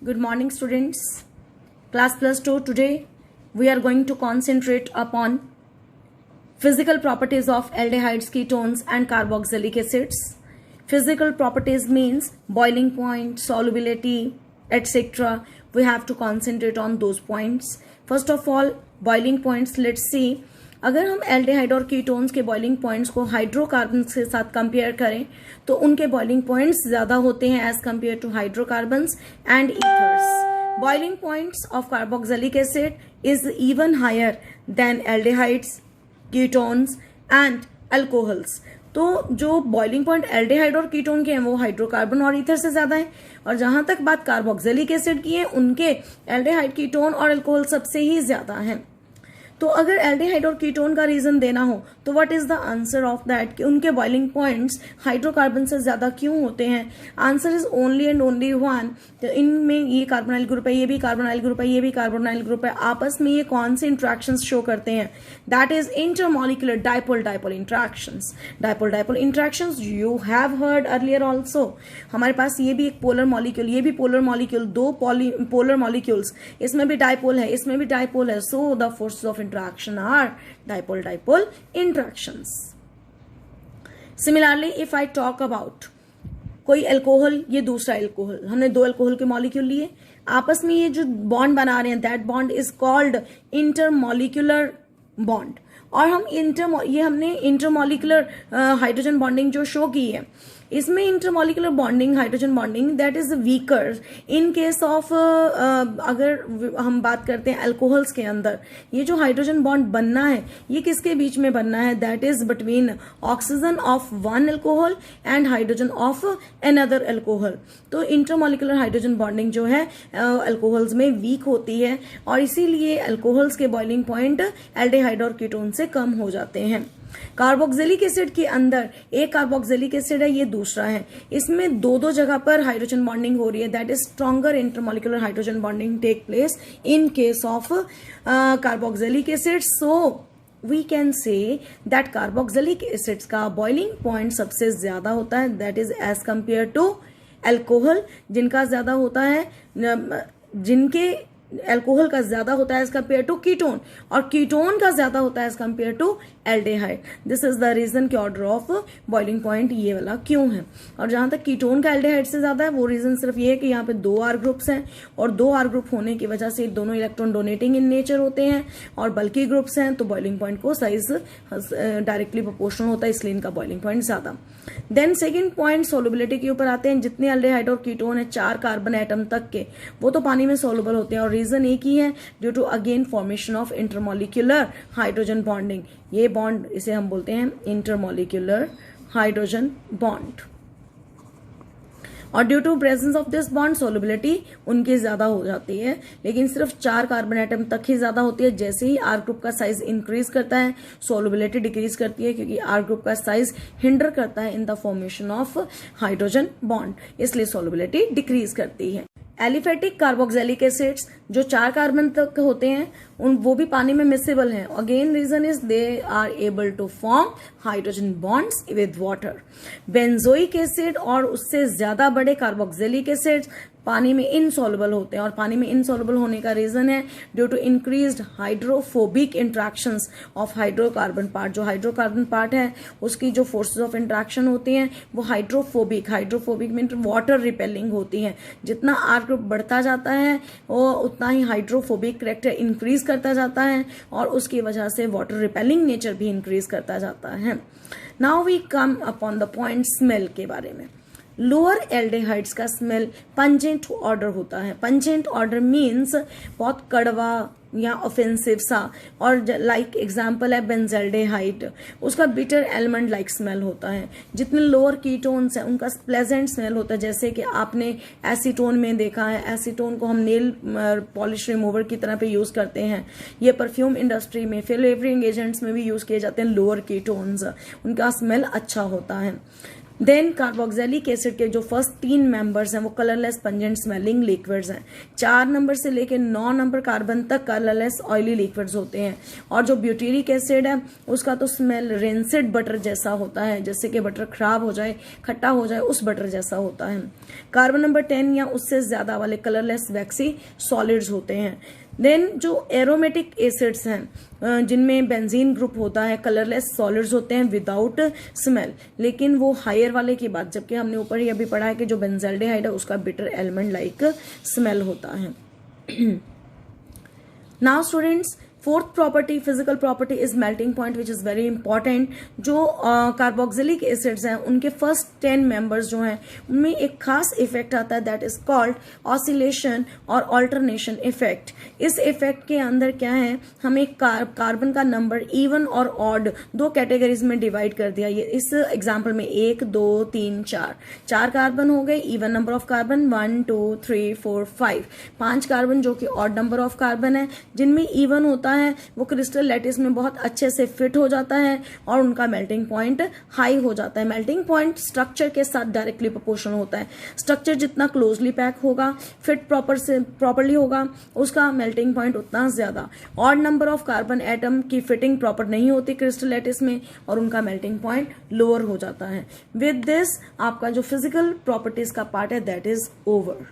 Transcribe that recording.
Good morning, students. Class plus 2. Today we are going to concentrate upon physical properties of aldehydes, ketones and carboxylic acids. Physical properties means boiling point, solubility, etc. We have to concentrate on those points. First of all, boiling points. Let's see. अगर हम aldehyde और ketones के boiling points को hydrocarbons के साथ compare करें तो उनके बॉइलिंग पॉइंट्स ज़्यादा होते हैं as compare to hydrocarbons and ethers. Boiling points of carboxylic acid is even higher than aldehydes, ketones and alcohols. तो जो बॉइलिंग पॉइंट एल्डिहाइड और कीटोन के हैं वो हाइड्रोकार्बन और ईथर से ज्यादा है, और जहां तक बात कार्बोक्सिलिक एसिड की है उनके एल्डिहाइड, कीटोन और अल्कोहल सबसे ही ज्यादा है. तो अगर एल्डिहाइड और कीटोन का रीजन देना हो तो what is the answer of that कि उनके बॉइलिंग पॉइंट्स हाइड्रोकार्बन से ज्यादा क्यों होते हैं? Answer is only and only one. तो इनमें ये कार्बोनाइल ग्रुप है, ये भी कार्बोनाइल ग्रुप है, ये भी कार्बोनाइल ग्रुप है. आपस में ये कौन से इंट्रैक्शंस शो करते हैं? That is intermolecular dipole dipole interactions. Dipole dipole interactions you have heard earlier also. हमारे पास ये भी एक पोलर मॉलिक्यूल, ये भी पोलर मॉलिक्यूल, दो पोलर मॉलिक्यूल्स, इसमें भी डाइपोल है, इसमें भी डाइपोल है. So the forces of interaction are dipole-dipole interactions. Similarly, if I talk about कोई अल्कोहल, ये दूसरा अल्कोहल, हमने दो अल्कोहल के मॉलिक्यूल लिए, आपस में ये जो बॉन्ड बना रहे हैं that bond is called intermolecular bond. और हम ये हमने इंटरमॉलिक्यूलर हाइड्रोजन बॉन्डिंग जो शो की है, इसमें intermolecular bonding, hydrogen bonding that is weaker in case of, अगर हम बात करते हैं अल्कोहल्स के अंदर, ये जो हाइड्रोजन बॉन्ड बनना है ये किसके बीच में बनना है? That is between oxygen of one alcohol and hydrogen of another alcohol. तो इंटरमॉलिक्यूलर हाइड्रोजन बॉन्डिंग जो है अल्कोहल्स में वीक होती है, और इसीलिए अल्कोहल्स के बॉइलिंग पॉइंट एल्डिहाइड और कीटोन से कम हो जाते हैं. कार्बोक्सिलिक एसिड के अंदर एक कार्बोक्सिलिक एसिड है, ये दूसरा है. इसमें दो दो जगह पर हाइड्रोजन बॉन्डिंग हो रही है. That is stronger intermolecular hydrogen bonding take place in case of carboxylic acid. So we can say that carboxylic acids का बॉइलिंग पॉइंट सबसे ज्यादा होता है. That is as compare to alcohol, जिनका ज्यादा होता है, जिनके अल्कोहल का ज्यादा होता है एज कंपेयर टू कीटोन, और कीटोन का ज्यादा होता है as compare to aldehyde. This is the reason कि ऑर्डर ऑफ बॉइलिंग पॉइंट ये वाला क्यों है. और जहां तक कीटोन का एल्डिहाइड से ज्यादा है वो रीजन सिर्फ ये है कि यहाँ पे दो आर ग्रुप्स हैं, और दो आर ग्रुप होने की वजह से दोनों इलेक्ट्रॉन डोनेटिंग इन नेचर होते हैं, और बल्कि ग्रुप्स हैं तो बॉइलिंग पॉइंट को साइज डायरेक्टली प्रोपोर्शनल होता है, इसलिए इनका बॉइलिंग पॉइंट ज्यादा. देन सेकेंड पॉइंट सोलबिलिटी के ऊपर आते हैं. जितने एल्डिहाइड और कीटोन है 4 कार्बन एटम तक के, वो तो पानी में सोलबल होते हैं, और रीजन एक ही है, due to again formation of intermolecular hydrogen bonding. ये बॉन्ड इसे हम बोलते हैं इंटरमॉलिक्यूलर हाइड्रोजन बॉन्ड, और due to presence of this bond solubility उनकी ज्यादा हो जाती है, लेकिन सिर्फ 4 कार्बन एटम तक ही ज्यादा होती है. जैसे ही आर ग्रुप का साइज इंक्रीज करता है सोलबिलिटी डिक्रीज करती है, क्योंकि आर ग्रुप का साइज हिंडर करता है in the formation of hydrogen bond, इसलिए सोलबिलिटी डिक्रीज करती है. एलिफेटिक कार्बोक्सिलिक एसिड्स जो 4 कार्बन तक होते हैं वो भी पानी में मिसेबल हैं. Again reason is they are able to form hydrogen bonds with water. Benzoic acid और उससे ज्यादा बड़े कार्बोक्सिलिक एसिड्स पानी में इनसॉल्युबल होते हैं, और पानी में इनसॉल्युबल होने का रीजन है due to increased hydrophobic interactions of hydrocarbon part. जो हाइड्रोकार्बन पार्ट है उसकी जो फोर्सेस ऑफ इंट्रैक्शन होती हैं वो हाइड्रोफोबिक मीन वाटर रिपेलिंग होती हैं. जितना आर ग्रुप बढ़ता जाता है वो उतना ही हाइड्रोफोबिक कैरेक्टर इंक्रीज करता जाता है, और उसकी वजह से वाटर रिपेलिंग नेचर भी इंक्रीज करता जाता है. Now we come upon the point smell के बारे में. लोअर एल्डिहाइड्स का स्मेल पंजेंट ऑर्डर होता है. पंजेंट ऑर्डर मीन्स बहुत कड़वा या ऑफेंसिव सा, और लाइक एग्जाम्पल है बेंजल्डेहाइड, उसका बिटर एलमंड लाइक स्मेल होता है. जितने लोअर कीटोन्स हैं उनका प्लेजेंट स्मेल होता है, जैसे कि आपने एसीटोन में देखा है. एसीटोन को हम नेल पॉलिश रिमूवर की तरह पे यूज करते हैं. ये परफ्यूम इंडस्ट्री में, फ्लेवरिंग एजेंट्स में भी यूज किए जाते हैं. लोअर कीटोन्स, उनका स्मेल अच्छा होता है. देन कार्बोक्सिलिक एसिड के जो फर्स्ट 3 मेंबर्स हैं वो कलरलेस पंजेंट स्मेलिंग लिक्विड्स हैं। 4 नंबर से लेकर 9 नंबर कार्बन तक कलरलेस ऑयली लिक्विड्स होते हैं। और जो ब्यूटेरिक एसिड है उसका तो स्मेल रेंसिड बटर जैसा होता है, जैसे कि बटर खराब हो जाए, खट्टा हो जाए, उस बटर जैसा होता है। कार्बन नंबर 10 या उससे ज्यादा वाले कलरलेस वैक्सी सॉलिड्स होते हैं। देन जो एरोमेटिक एसिड्स हैं जिनमें बेंजीन ग्रुप होता है, कलरलेस सॉलिड्स होते हैं विदाउट स्मेल। लेकिन वो हायर वाले की बात, जबकि हमने ऊपर ही अभी पढ़ा है कि जो बेंजाल्डिहाइड है उसका बिटर एलिमेंट लाइक स्मेल होता है। Now students, fourth property, physical property is melting point which is very important. जो कार्बोक्सिलिक एसिड्स हैं उनके फर्स्ट 10 मेंबर्स जो हैं उनमें एक खास इफेक्ट आता है, दैट इज कॉल्ड ऑसिलेशन और ऑल्टरनेशन इफेक्ट। इस इफेक्ट के अंदर क्या है, हमें कार्बन का नंबर इवन और ऑड 2 कैटेगरीज में डिवाइड कर दिया। ये इस एग्जाम्पल में 1 2 3 4 कार्बन हो गए, even number of carbon 1 2 3 4 5। 5 carbon जो कि ऑड नंबर ऑफ कार्बन है, जिनमें इवन होता है वो क्रिस्टल लैटिस में बहुत अच्छे से फिट हो जाता है और उनका मेल्टिंग पॉइंट हाई हो जाता है। मेल्टिंग पॉइंट स्ट्रक्चर के साथ डायरेक्टली प्रोपोर्शनल होता है। स्ट्रक्चर जितना क्लोजली पैक होगा, फिट प्रॉपरली होगा, उसका मेल्टिंग पॉइंट उतना ज्यादा। Odd number of carbon atom की फिटिंग प्रॉपर नहीं होती क्रिस्टल लैटिस में और उनका मेल्टिंग पॉइंट लोअर हो जाता है। विद दिस आपका जो फिजिकल प्रॉपर्टीज का पार्ट है दैट इज ओवर।